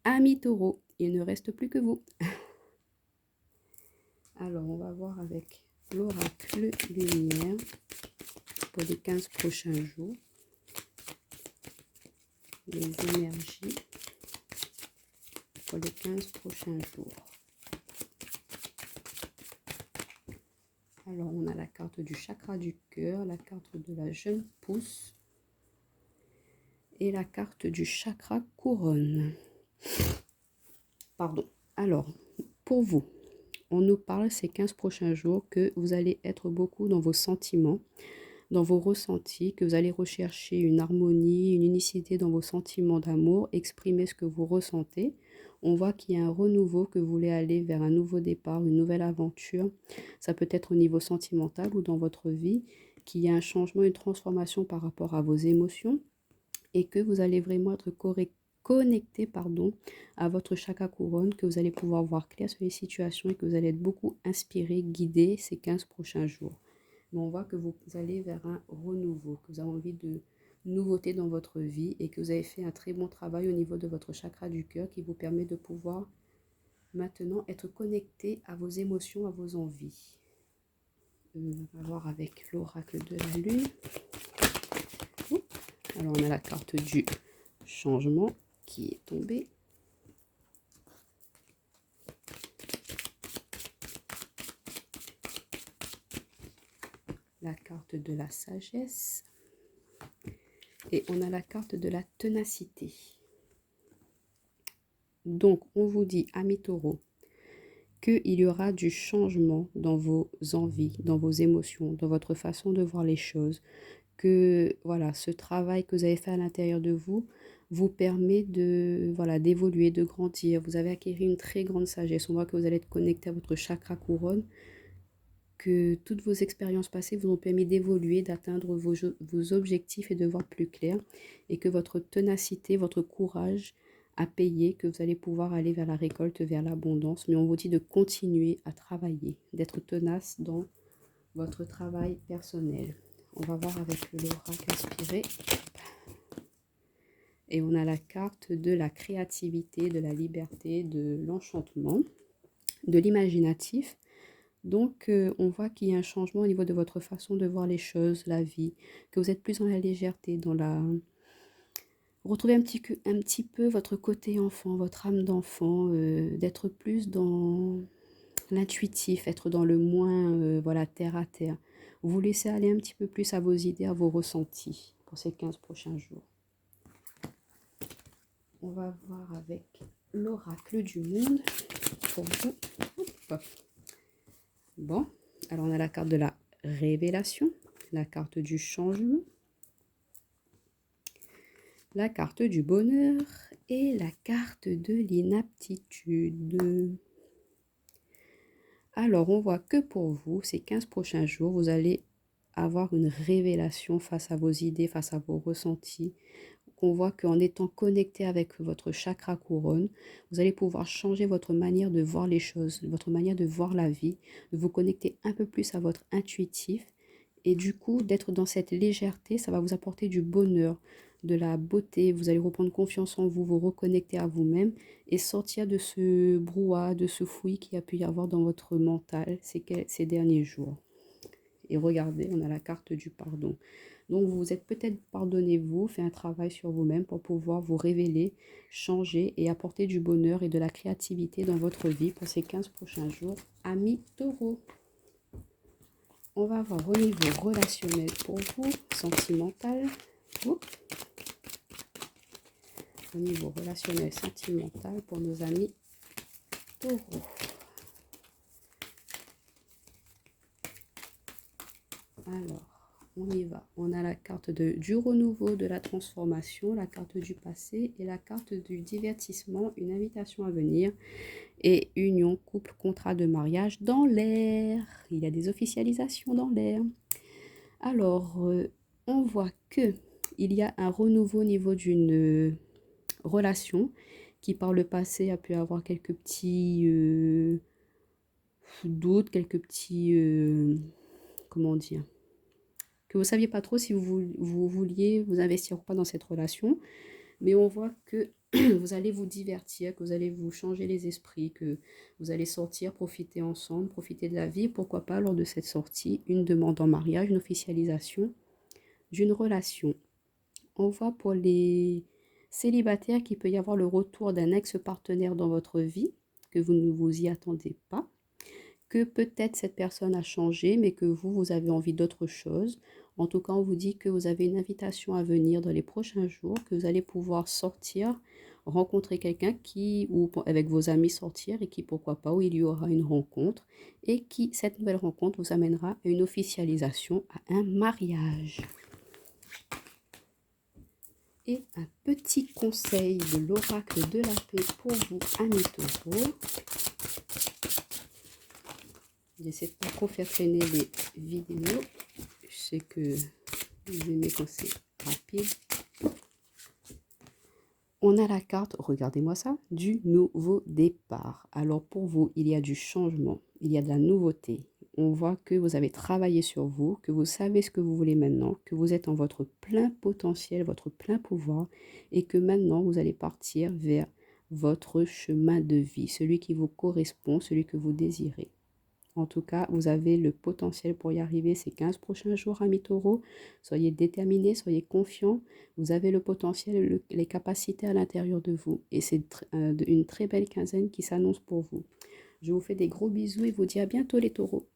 Amis taureaux, il ne reste plus que vous. Alors, on va voir avec l'oracle lumière pour les 15 prochains jours. Les énergies pour les 15 prochains jours. Alors, on a la carte du chakra du cœur, la carte de la jeune pousse et la carte du chakra couronne. Pardon. Alors, pour vous, on nous parle ces 15 prochains jours que vous allez être beaucoup dans vos sentiments, dans vos ressentis, que vous allez rechercher une harmonie, une unicité dans vos sentiments d'amour, exprimer ce que vous ressentez. On voit qu'il y a un renouveau, que vous voulez aller vers un nouveau départ, une nouvelle aventure. Ça peut être au niveau sentimental ou dans votre vie, qu'il y a un changement, une transformation par rapport à vos émotions et que vous allez vraiment être connecté à votre chakra couronne, que vous allez pouvoir voir clair sur les situations et que vous allez être beaucoup inspiré, guidé ces 15 prochains jours. Mais on voit que vous allez vers un renouveau, que vous avez envie de nouveauté dans votre vie et que vous avez fait un très bon travail au niveau de votre chakra du cœur qui vous permet de pouvoir maintenant être connecté à vos émotions, à vos envies. On va voir avec l'oracle de la lune. Alors on a la carte du changement qui est tombée. La carte de la sagesse. Et on a la carte de la ténacité. Donc, on vous dit, amis taureaux, qu'il y aura du changement dans vos envies, dans vos émotions, dans votre façon de voir les choses. Que voilà, ce travail que vous avez fait à l'intérieur de vous vous permet de voilà d'évoluer, de grandir. Vous avez acquis une très grande sagesse. On voit que vous allez être connecté à votre chakra couronne, que toutes vos expériences passées vous ont permis d'évoluer, d'atteindre vos objectifs et de voir plus clair, et que votre ténacité, votre courage a payé, que vous allez pouvoir aller vers la récolte, vers l'abondance. Mais on vous dit de continuer à travailler, d'être tenace dans votre travail personnel. On va voir avec l'oracle inspiré. Et on a la carte de la créativité, de la liberté, de l'enchantement, de l'imaginatif. Donc, on voit qu'il y a un changement au niveau de votre façon de voir les choses, la vie, que vous êtes plus dans la légèreté, dans la... Retrouvez un petit peu votre côté enfant, votre âme d'enfant, d'être plus dans l'intuitif, être dans le moins, voilà, terre à terre. Vous laissez aller un petit peu plus à vos idées, à vos ressentis pour ces 15 prochains jours. On va voir avec l'oracle du monde pour vous. Hop. Bon, alors on a la carte de la révélation, la carte du changement, la carte du bonheur et la carte de l'inaptitude. Alors, on voit que pour vous, ces 15 prochains jours, vous allez avoir une révélation face à vos idées, face à vos ressentis. On voit qu'en étant connecté avec votre chakra couronne, vous allez pouvoir changer votre manière de voir les choses, votre manière de voir la vie, de vous connecter un peu plus à votre intuitif. Et du coup, d'être dans cette légèreté, ça va vous apporter du bonheur, de la beauté. Vous allez reprendre confiance en vous, vous reconnecter à vous-même et sortir de ce brouhaha, de ce fouillis qu'il y a pu y avoir dans votre mental ces derniers jours. Et regardez, on a la carte du pardon. Donc, vous vous êtes peut-être pardonné-vous, fait un travail sur vous-même pour pouvoir vous révéler, changer et apporter du bonheur et de la créativité dans votre vie pour ces 15 prochains jours. Amis taureaux. On va voir au niveau relationnel pour vous, sentimental. Au niveau relationnel, sentimental pour nos amis taureaux. Alors, on y va. On a la carte du renouveau, de la transformation, la carte du passé et la carte du divertissement, une invitation à venir et union, couple, contrat de mariage dans l'air. Il y a des officialisations dans l'air. Alors, on voit que il y a un renouveau au niveau d'une relation qui par le passé a pu avoir quelques petits doutes, quelques petits... comment dire, que vous ne saviez pas trop si vous vouliez vous investir ou pas dans cette relation. Mais on voit que vous allez vous divertir, que vous allez vous changer les esprits, que vous allez sortir, profiter ensemble, profiter de la vie. Pourquoi pas lors de cette sortie, une demande en mariage, une officialisation d'une relation. On voit pour les célibataires qu'il peut y avoir le retour d'un ex-partenaire dans votre vie, que vous ne vous y attendez pas, que peut-être cette personne a changé, mais que vous avez envie d'autre chose. En tout cas, on vous dit que vous avez une invitation à venir dans les prochains jours, que vous allez pouvoir sortir, rencontrer quelqu'un qui, ou avec vos amis sortir, et qui, pourquoi pas, où il y aura une rencontre, et qui, cette nouvelle rencontre, vous amènera à une officialisation, à un mariage. Et un petit conseil de l'oracle de la paix pour vous, amis taureaux. J'essaie de pas trop faire traîner les vidéos. Je sais que vous aimez quand c'est rapide. On a la carte, regardez-moi ça, du nouveau départ. Alors pour vous, il y a du changement, il y a de la nouveauté. On voit que vous avez travaillé sur vous, que vous savez ce que vous voulez maintenant, que vous êtes en votre plein potentiel, votre plein pouvoir, et que maintenant vous allez partir vers votre chemin de vie, celui qui vous correspond, celui que vous désirez. En tout cas, vous avez le potentiel pour y arriver ces 15 prochains jours, amis taureaux. Soyez déterminés, soyez confiants. Vous avez le potentiel, les capacités à l'intérieur de vous. Et c'est une très belle quinzaine qui s'annonce pour vous. Je vous fais des gros bisous et vous dis à bientôt les taureaux.